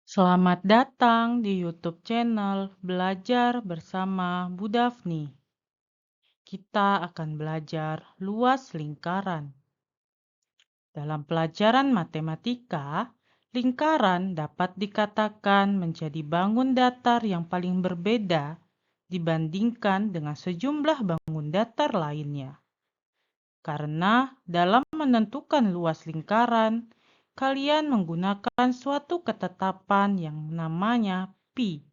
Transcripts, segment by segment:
Selamat datang di YouTube channel Belajar bersama Bu Dafni. Kita akan belajar luas lingkaran. Dalam pelajaran matematika, lingkaran dapat dikatakan menjadi bangun datar yang paling berbeda dibandingkan dengan sejumlah bangun datar lainnya. Karena dalam menentukan luas lingkaran, kalian menggunakan suatu ketetapan yang namanya pi.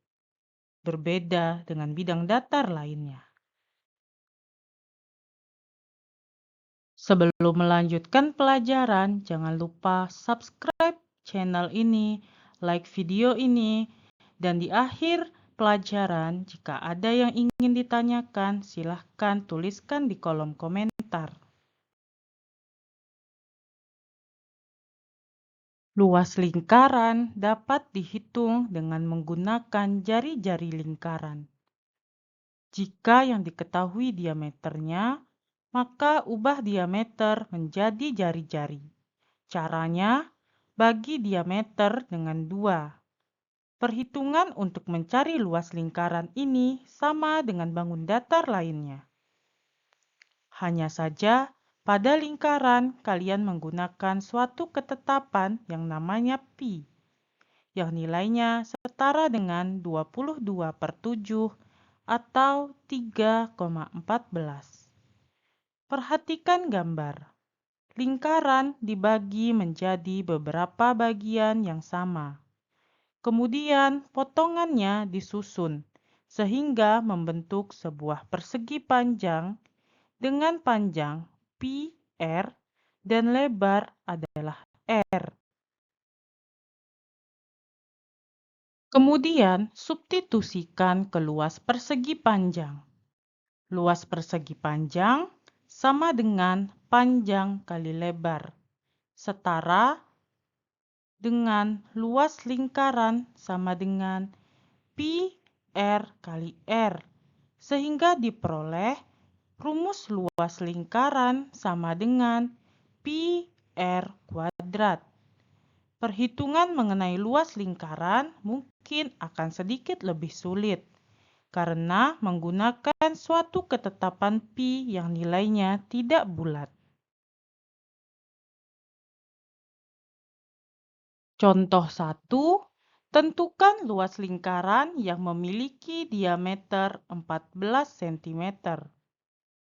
Berbeda dengan bidang datar lainnya. Sebelum melanjutkan pelajaran, jangan lupa subscribe channel ini, like video ini, dan di akhir pelajaran, jika ada yang ingin ditanyakan, silahkan tuliskan di kolom komentar. Luas lingkaran dapat dihitung dengan menggunakan jari-jari lingkaran. Jika yang diketahui diameternya, maka ubah diameter menjadi jari-jari. Caranya, bagi diameter dengan 2. Perhitungan untuk mencari luas lingkaran ini sama dengan bangun datar lainnya. Hanya saja, pada lingkaran kalian menggunakan suatu ketetapan yang namanya pi, yang nilainya setara dengan 22/7 atau 3,14. Perhatikan gambar. Lingkaran dibagi menjadi beberapa bagian yang sama. Kemudian potongannya disusun sehingga membentuk sebuah persegi panjang dengan panjang pi r dan lebar adalah r. Kemudian substitusikan ke luas persegi panjang. Luas persegi panjang sama dengan panjang kali lebar, setara dengan luas lingkaran sama dengan pi r kali r, sehingga diperoleh rumus luas lingkaran sama dengan pi r kuadrat. Perhitungan mengenai luas lingkaran mungkin akan sedikit lebih sulit, karena menggunakan suatu ketetapan pi yang nilainya tidak bulat. Contoh 1, tentukan luas lingkaran yang memiliki diameter 14 cm.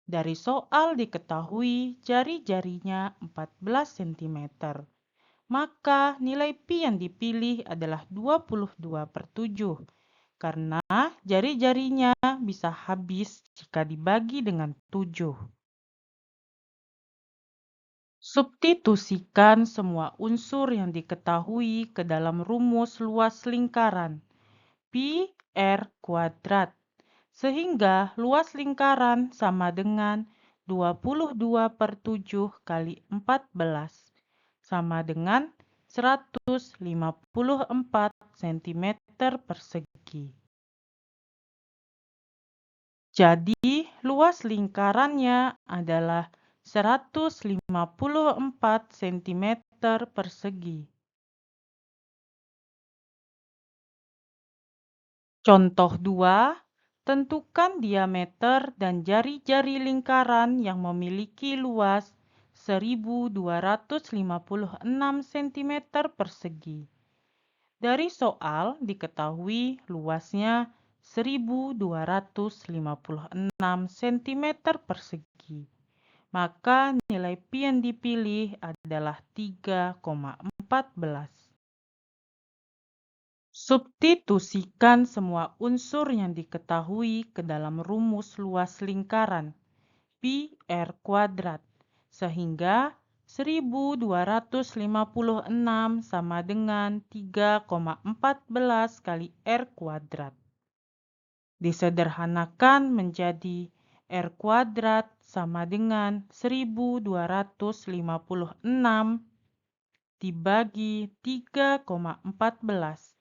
Dari soal diketahui jari-jarinya 14 cm. Maka nilai pi yang dipilih adalah 22/7 karena jari-jarinya bisa habis jika dibagi dengan 7. Substitusikan semua unsur yang diketahui ke dalam rumus luas lingkaran pi r kuadrat, sehingga luas lingkaran sama dengan 22/7 kali 14 sama dengan 154 cm persegi. Jadi luas lingkarannya adalah 154 cm persegi. Contoh 2, tentukan diameter dan jari-jari lingkaran yang memiliki luas 1256 cm persegi. Dari soal diketahui luasnya 1256 cm persegi. Maka nilai pi yang dipilih adalah 3,14. Substitusikan semua unsur yang diketahui ke dalam rumus luas lingkaran pi r kuadrat, sehingga 1256 sama dengan 3,14 kali r kuadrat. Disederhanakan menjadi r kuadrat sama dengan 1256 dibagi 3,14,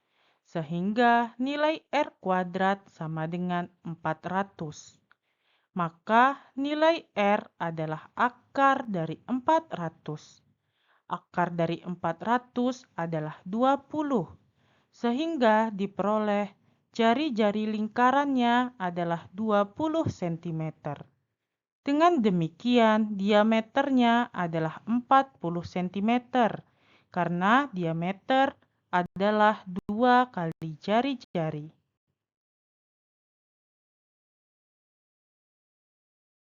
sehingga nilai r kuadrat sama dengan 400. Maka nilai r adalah akar dari 400. Akar dari 400 adalah 20, sehingga diperoleh jari-jari lingkarannya adalah 20 cm. Dengan demikian, diameternya adalah 40 cm, karena diameter adalah 2 kali jari-jari.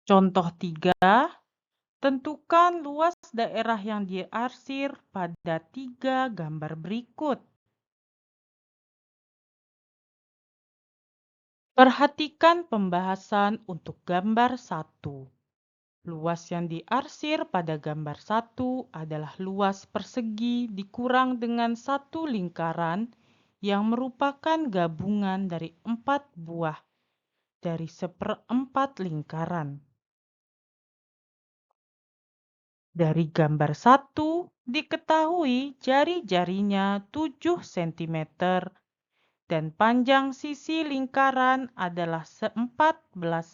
Contoh 3, tentukan luas daerah yang diarsir pada 3 gambar berikut. Perhatikan pembahasan untuk gambar 1. Luas yang diarsir pada gambar 1 adalah luas persegi dikurang dengan satu lingkaran yang merupakan gabungan dari 4 buah dari seperempat lingkaran. Dari gambar 1 diketahui jari-jarinya 7 cm dan panjang sisi lingkaran adalah 14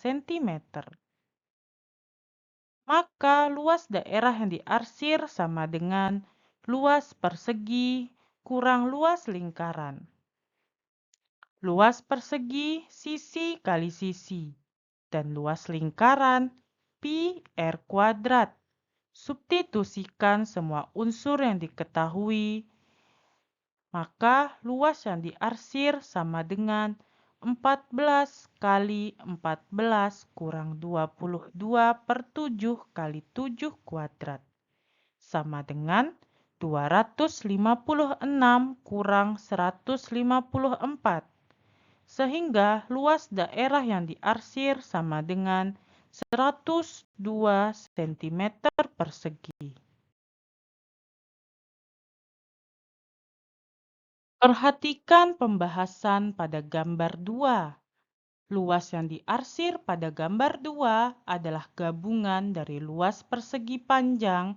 cm. Maka luas daerah yang diarsir sama dengan luas persegi kurang luas lingkaran. Luas persegi sisi kali sisi, dan luas lingkaran pi r kuadrat. Substitusikan semua unsur yang diketahui, maka luas yang diarsir sama dengan 14 kali 14 kurang 22 per 7 kali 7 kuadrat. Sama dengan 256 kurang 154. Sehingga luas daerah yang diarsir sama dengan 102 cm persegi. Perhatikan pembahasan pada gambar 2. Luas yang diarsir pada gambar 2 adalah gabungan dari luas persegi panjang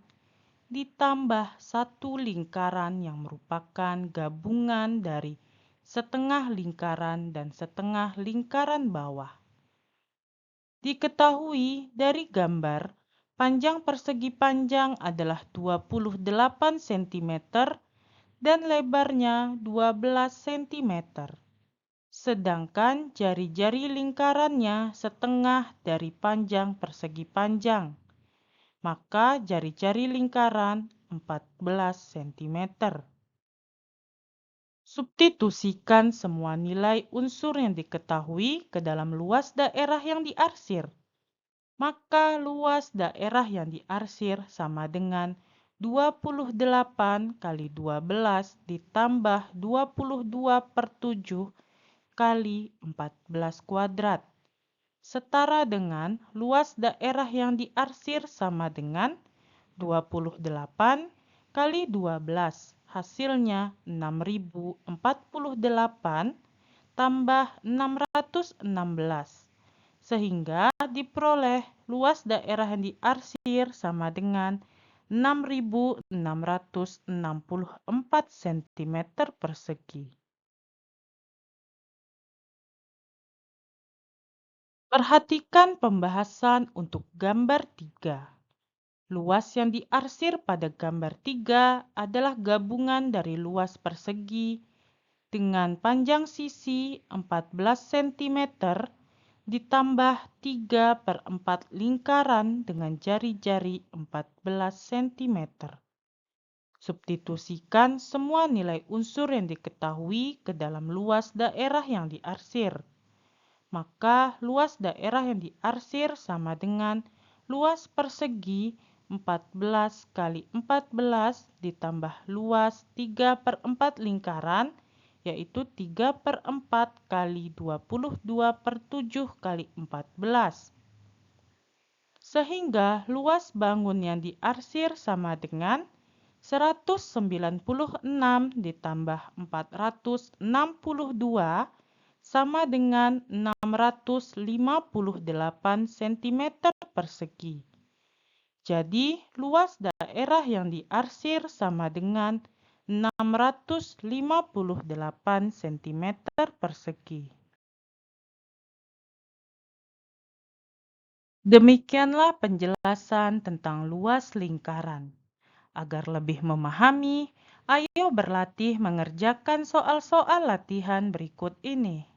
ditambah satu lingkaran yang merupakan gabungan dari setengah lingkaran dan setengah lingkaran bawah. Diketahui dari gambar, panjang persegi panjang adalah 28 cm dan lebarnya 12 cm. Sedangkan jari-jari lingkarannya setengah dari panjang persegi panjang. Maka jari-jari lingkaran 14 cm. Substitusikan semua nilai unsur yang diketahui ke dalam luas daerah yang diarsir. Maka luas daerah yang diarsir sama dengan 28 kali 12 ditambah 22 per 7 kali 14 kuadrat. Setara dengan luas daerah yang diarsir sama dengan 28 kali 12, hasilnya 6048 tambah 616. Sehingga diperoleh luas daerah yang diarsir sama dengan 6.664 cm persegi. Perhatikan pembahasan untuk gambar 3. Luas yang diarsir pada gambar 3 adalah gabungan dari luas persegi dengan panjang sisi 14 cm ditambah 3 per 4 lingkaran dengan jari-jari 14 cm. Substitusikan semua nilai unsur yang diketahui ke dalam luas daerah yang diarsir. Maka luas daerah yang diarsir sama dengan luas persegi 14 kali 14 ditambah luas 3 per 4 lingkaran, yaitu 3 per 4 kali 22 per 7 kali 14. Sehingga luas bangun yang diarsir sama dengan 196 ditambah 462 sama dengan 658 cm persegi. Jadi, luas daerah yang diarsir sama dengan 658 cm persegi. Demikianlah penjelasan tentang luas lingkaran. Agar lebih memahami, Ayo berlatih mengerjakan soal-soal latihan berikut ini.